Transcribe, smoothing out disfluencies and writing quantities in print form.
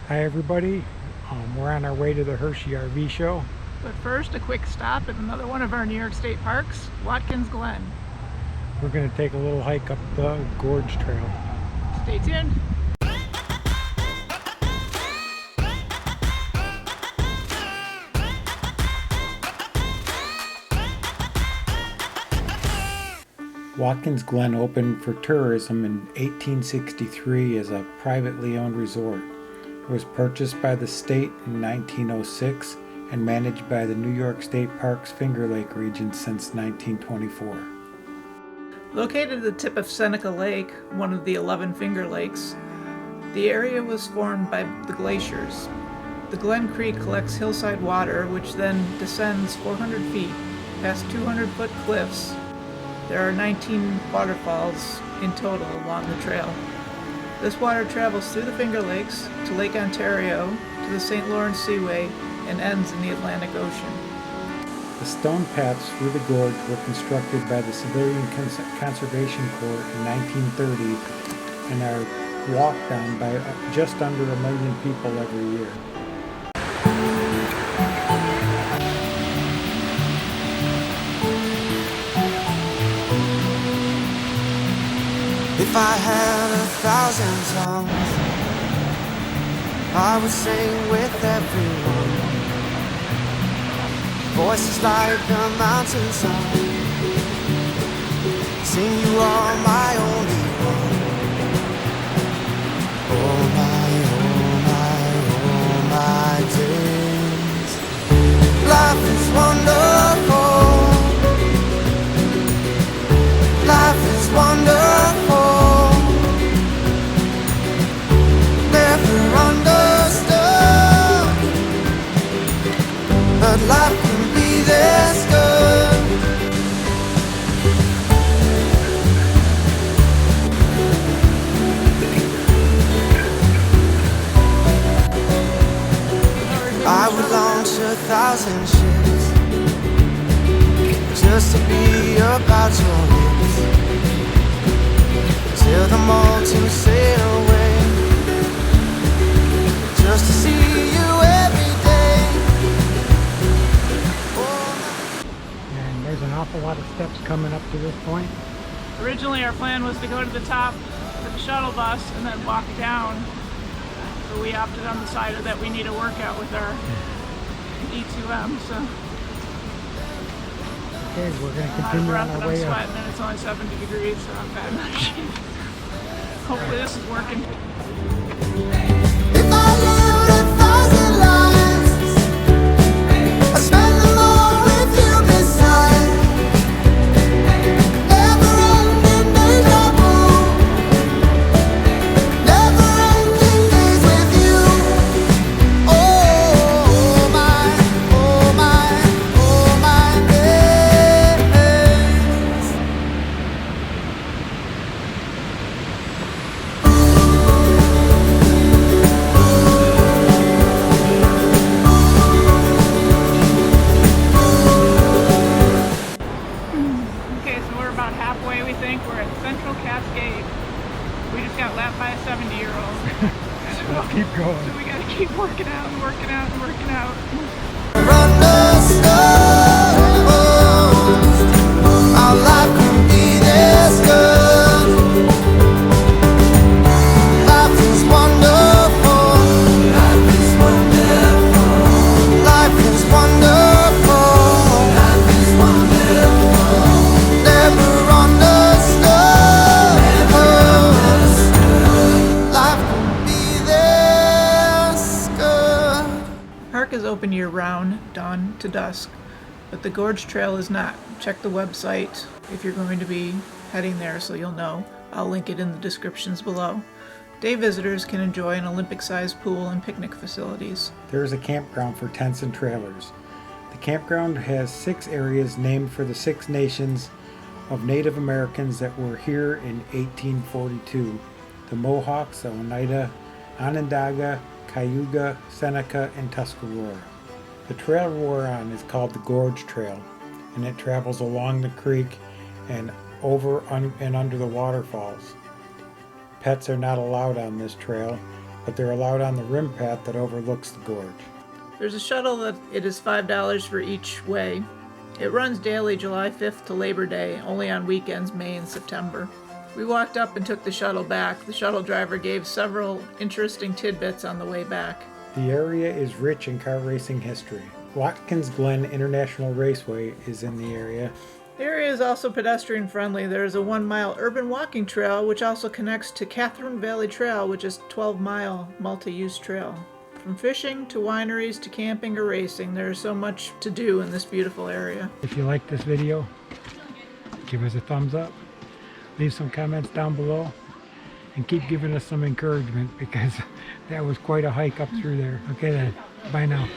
Hi everybody, we're on our way to the Hershey RV show. But first, a quick stop at another one of our New York State parks, Watkins Glen. We're going to take a little hike up the Gorge Trail. Stay tuned. Watkins Glen opened for tourism in 1863 as a privately owned resort. It was purchased by the state in 1906 and managed by the New York State Park's Finger Lake region since 1924. Located at the tip of Seneca Lake, one of the 11 Finger Lakes, the area was formed by the glaciers. The Glen Creek collects hillside water, which then descends 400 feet past 200-foot cliffs. There are 19 waterfalls in total along the trail. This water travels through the Finger Lakes to Lake Ontario, to the St. Lawrence Seaway, and ends in the Atlantic Ocean. The stone paths through the gorge were constructed by the Civilian Conservation Corps in 1930 and are walked on by just under 1 million people every year. If I had 1,000 tongues, I would sing with everyone. Voices like a mountain song, sing you are my only one. Oh my days. Life is wonderful. Life is wonderful. Never understood, but life can be this good. I would launch 1,000 ships just to be about your lips, till the mountains sail away, just to see you every day. And there's an awful lot of steps coming up to this point. Originally, our plan was to go to the top with the shuttle bus and then walk down. But we opted on the side of that we need a workout with our E2M. So Okay, we're going to I'm out of continue breath on and our I'm way up. sweating, and it's only 70 degrees, so I'm bad enough shape. Hopefully this is working. If I lived 1,000 lives, I'd spend them all with you beside. Never-ending deja vu, never-ending days with you. Oh my days. Okay, so we're about halfway, we think. We're at Central Cascade. We just got lapped by a 70-year-old. Let's keep going. So we gotta keep working out and working out and working out. Our life can be this good. Life is wonderful. Life is wonderful. Life is wonderful. Life is wonderful. Never understood. Life can be this good. Park is open year-round, dawn to dusk, but the Gorge Trail is not. Check the website if you're going to be heading there so you'll know. I'll link it in the descriptions below. Day visitors can enjoy an Olympic-sized pool and picnic facilities. There is a campground for tents and trailers. The campground has 6 areas named for the 6 nations of Native Americans that were here in 1842. The Mohawks, the Oneida, Onondaga, Cayuga, Seneca, and Tuscarora. The trail we're on is called the Gorge Trail, and it travels along the creek and over and under the waterfalls. Pets are not allowed on this trail, but they're allowed on the rim path that overlooks the gorge. There's a shuttle that it is $5 for each way. It runs daily July 5th to Labor Day, only on weekends, May and September. We walked up and took the shuttle back. The shuttle driver gave several interesting tidbits on the way back. The area is rich in car racing history. Watkins Glen International Raceway is in the area. The area is also pedestrian friendly. There is a 1-mile urban walking trail which also connects to Catherine Valley Trail, which is a 12-mile multi-use trail. From fishing to wineries to camping or racing, there is so much to do in this beautiful area. If you like this video, give us a thumbs up, leave some comments down below, and keep giving us some encouragement because that was quite a hike up through there. Okay then, bye now.